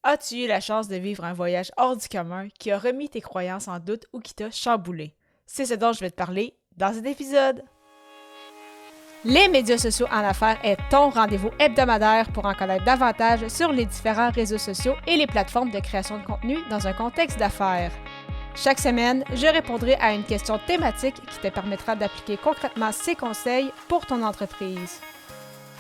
As-tu eu la chance de vivre un voyage hors du commun qui a remis tes croyances en doute ou qui t'a chamboulé? C'est ce dont je vais te parler dans cet épisode. Les médias sociaux en affaires est ton rendez-vous hebdomadaire pour en connaître davantage sur les différents réseaux sociaux et les plateformes de création de contenu dans un contexte d'affaires. Chaque semaine, je répondrai à une question thématique qui te permettra d'appliquer concrètement ces conseils pour ton entreprise.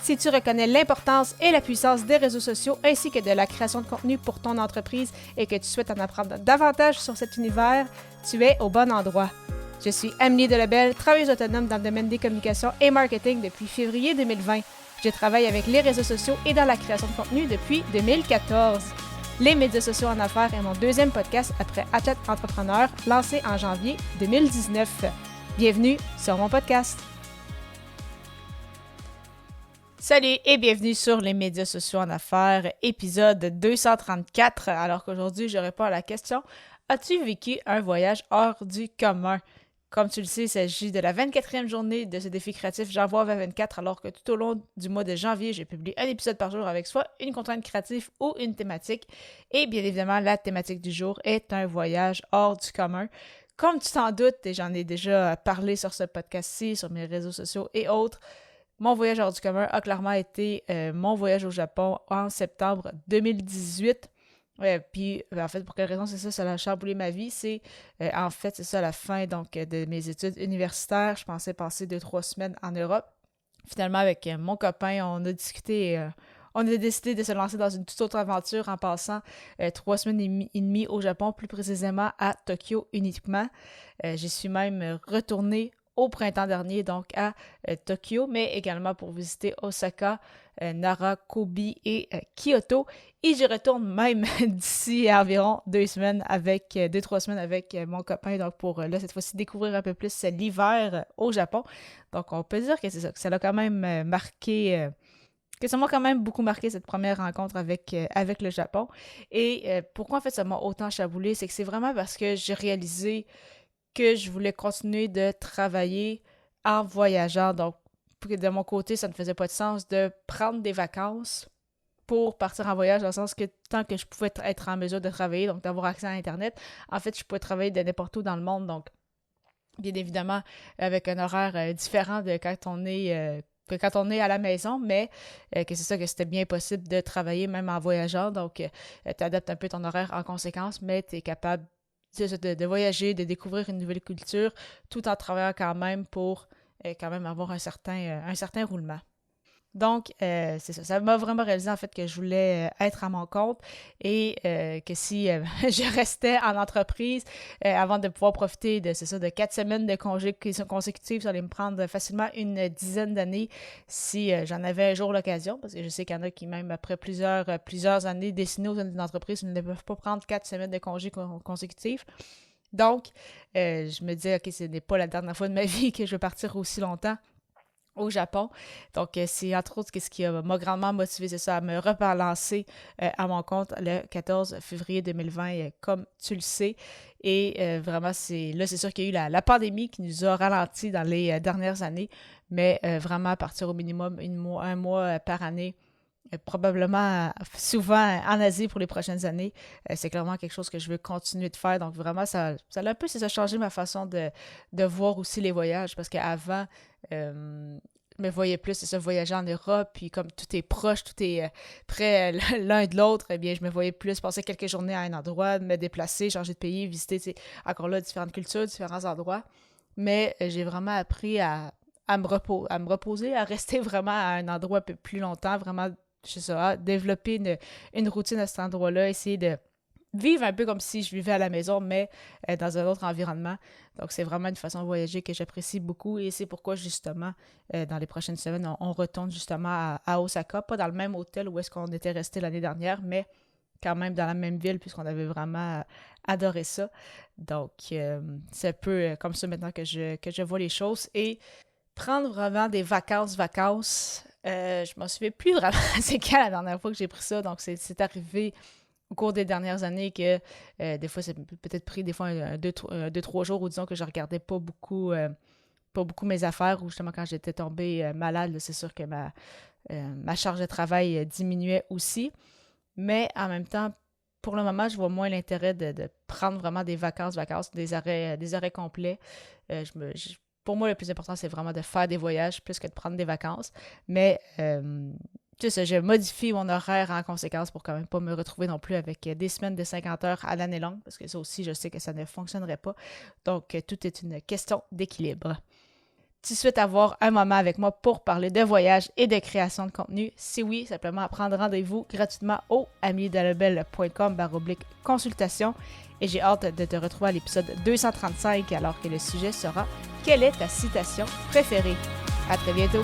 Si tu reconnais l'importance et la puissance des réseaux sociaux ainsi que de la création de contenu pour ton entreprise et que tu souhaites en apprendre davantage sur cet univers, tu es au bon endroit. Je suis Amélie Delebel, travailleuse autonome dans le domaine des communications et marketing depuis février 2020. Je travaille avec les réseaux sociaux et dans la création de contenu depuis 2014. Les médias sociaux en affaires est mon deuxième podcast après Athlète Entrepreneur, lancé en janvier 2019. Bienvenue sur mon podcast. Salut et bienvenue sur les médias sociaux en affaires, épisode 234. Alors qu'aujourd'hui, je réponds à la question « As-tu vécu un voyage hors du commun? » Comme tu le sais, il s'agit de la 24e journée de ce défi créatif J'envoie 2024, alors que tout au long du mois de janvier, j'ai publié un épisode par jour avec soit une contrainte créative ou une thématique. Et bien évidemment, la thématique du jour est un voyage hors du commun. Comme tu t'en doutes, et j'en ai déjà parlé sur ce podcast-ci, sur mes réseaux sociaux et autres, mon voyage hors du commun a clairement été mon voyage au Japon en septembre 2018. Puis, en fait, pour quelle raison c'est ça? Ça a chamboulé ma vie. C'est ça la fin donc, de mes études universitaires. Je pensais passer 2-3 semaines en Europe. Finalement, avec mon copain, on a discuté. On a décidé de se lancer dans une toute autre aventure en passant 3 semaines et demie au Japon, plus précisément à Tokyo uniquement. J'y suis même retournée au printemps dernier, donc à Tokyo, mais également pour visiter Osaka, Nara, Kobe et Kyoto. Et j'y retourne même d'ici à environ 2-3 semaines avec mon copain, donc pour là, cette fois-ci, découvrir un peu plus l'hiver au Japon. Donc, on peut dire que c'est ça, que ça l'a quand même marqué, que ça m'a quand même beaucoup marqué cette première rencontre avec le Japon. Et pourquoi en fait ça m'a autant chamboulé, c'est que c'est vraiment parce que j'ai réalisé que je voulais continuer de travailler en voyageant. Donc, de mon côté, ça ne faisait pas de sens de prendre des vacances pour partir en voyage, dans le sens que tant que je pouvais être en mesure de travailler, donc d'avoir accès à Internet, en fait, je pouvais travailler de n'importe où dans le monde. Donc, bien évidemment, avec un horaire différent de quand on est... quand on est à la maison, mais que c'est ça, que c'était bien possible de travailler même en voyageant. Donc, tu adaptes un peu ton horaire en conséquence, mais tu es capable de voyager, de découvrir une nouvelle culture, tout en travaillant quand même pour quand même avoir un certain roulement. Donc, c'est ça. Ça m'a vraiment réalisé en fait que je voulais être à mon compte et que si je restais en entreprise avant de pouvoir profiter de 4 semaines de congés consécutifs, ça allait me prendre facilement une dizaine d'années si j'en avais un jour l'occasion, parce que je sais qu'il y en a qui, même après plusieurs années destinées aux entreprises, ne peuvent pas prendre 4 semaines de congés consécutifs. Donc, je me disais, OK, ce n'est pas la dernière fois de ma vie que je vais partir aussi longtemps au Japon. Donc, c'est entre autres ce qui m'a grandement motivé, c'est ça, à me rebalancer à mon compte le 14 février 2020, comme tu le sais. Et vraiment, c'est sûr qu'il y a eu la pandémie qui nous a ralenti dans les dernières années, mais vraiment à partir au minimum un mois par année, probablement souvent en Asie pour les prochaines années. C'est clairement quelque chose que je veux continuer de faire. Donc, vraiment, ça a un peu changé ma façon de voir aussi les voyages, parce qu'avant, je me voyais plus, c'est ça, voyager en Europe, puis comme tout est proche, tout est près l'un de l'autre, eh bien, je me voyais plus passer quelques journées à un endroit, me déplacer, changer de pays, visiter, encore là, différentes cultures, différents endroits. Mais j'ai vraiment appris à me reposer, à rester vraiment à un endroit un peu plus longtemps, vraiment, je sais ça, développer une routine à cet endroit-là, essayer de vivre un peu comme si je vivais à la maison, mais dans un autre environnement. Donc, c'est vraiment une façon de voyager que j'apprécie beaucoup et c'est pourquoi, justement, dans les prochaines semaines, on retourne justement à Osaka, pas dans le même hôtel où est-ce qu'on était resté l'année dernière, mais quand même dans la même ville puisqu'on avait vraiment adoré ça. Donc, c'est un peu comme ça maintenant que je vois les choses. Et prendre vraiment des vacances, je m'en souviens plus vraiment c'est quand la dernière fois que j'ai pris ça. Donc, c'est arrivé au cours des dernières années que des fois, c'est peut-être pris des fois 2-3 jours où disons que je regardais pas beaucoup mes affaires ou justement quand j'étais tombée malade, là, c'est sûr que ma charge de travail diminuait aussi. Mais en même temps, pour le moment, je vois moins l'intérêt de prendre vraiment des vacances, des arrêts complets. Pour moi, le plus important, c'est vraiment de faire des voyages plus que de prendre des vacances. Mais tu sais, je modifie mon horaire en conséquence pour quand même pas me retrouver non plus avec des semaines de 50 heures à l'année longue, parce que ça aussi, je sais que ça ne fonctionnerait pas. Donc, tout est une question d'équilibre. Tu souhaites avoir un moment avec moi pour parler de voyage et de création de contenu? Si oui, simplement prendre rendez-vous gratuitement au amiedelebel.com/consultation. Et j'ai hâte de te retrouver à l'épisode 235 alors que le sujet sera « Quelle est ta citation préférée? » À très bientôt!